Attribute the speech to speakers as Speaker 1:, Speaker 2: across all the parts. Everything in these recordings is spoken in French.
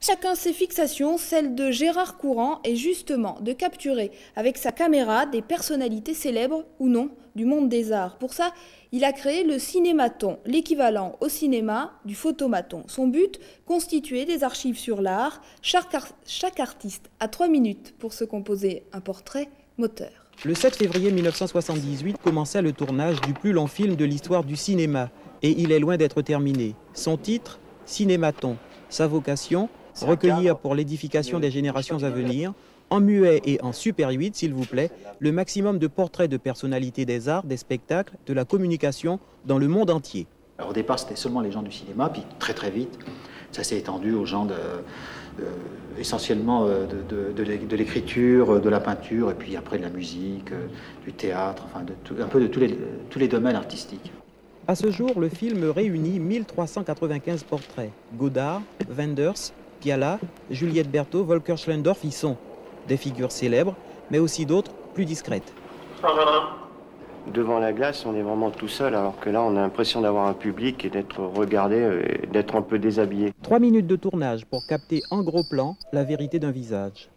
Speaker 1: Chacun ses fixations, celle de Gérard Courant est justement de capturer avec sa caméra des personnalités célèbres ou non du monde des arts. Pour ça, il a créé le cinématon, l'équivalent au cinéma du photomaton. Son but, constituer des archives sur l'art. Chaque artiste a 3 minutes pour se composer un portrait moteur.
Speaker 2: Le 7 février 1978 commençait le tournage du plus long film de l'histoire du cinéma et il est loin d'être terminé. Son titre, Cinématon. Sa vocation, recueillir pour l'édification des générations à venir, en muet et en Super 8, s'il vous plaît, le maximum de portraits de personnalités des arts, des spectacles, de la communication dans le monde entier.
Speaker 3: Alors, au départ, c'était seulement les gens du cinéma, puis très vite, ça s'est étendu aux gens essentiellement de l'écriture, de la peinture, et puis après de la musique, du théâtre, enfin un peu de tous les domaines artistiques.
Speaker 2: À ce jour, le film réunit 1395 portraits. Godard, Wenders, Piala, Juliette Berthaud, Volker Schlendorf y sont. Des figures célèbres, mais aussi d'autres plus discrètes.
Speaker 4: Devant la glace, on est vraiment tout seul, alors que là, on a l'impression d'avoir un public et d'être regardé, et d'être un peu déshabillé.
Speaker 2: 3 minutes de tournage pour capter en gros plan la vérité d'un visage.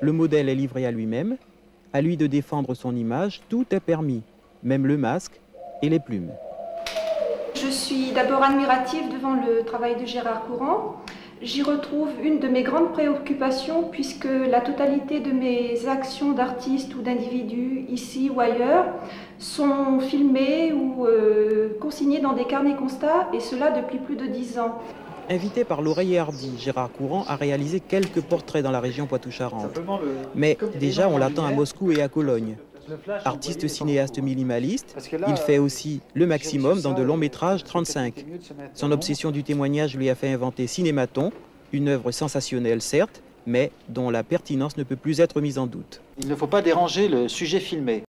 Speaker 2: Le modèle est livré à lui-même, à lui de défendre son image, tout est permis, même le masque et les plumes.
Speaker 5: Je suis d'abord admirative devant le travail de Gérard Courant. J'y retrouve une de mes grandes préoccupations puisque la totalité de mes actions d'artiste ou d'individu, ici ou ailleurs, sont filmées ou consignées dans des carnets constats, et cela depuis plus de 10 ans.
Speaker 2: Invité par l'oreiller hardi, Gérard Courant a réalisé quelques portraits dans la région Poitou-Charentes. Mais déjà, on l'attend à Moscou et à Cologne. Artiste cinéaste minimaliste, il fait aussi le maximum dans de longs métrages 35. Son obsession du témoignage lui a fait inventer Cinématon, une œuvre sensationnelle certes, mais dont la pertinence ne peut plus être mise en doute.
Speaker 3: Il ne faut pas déranger le sujet filmé.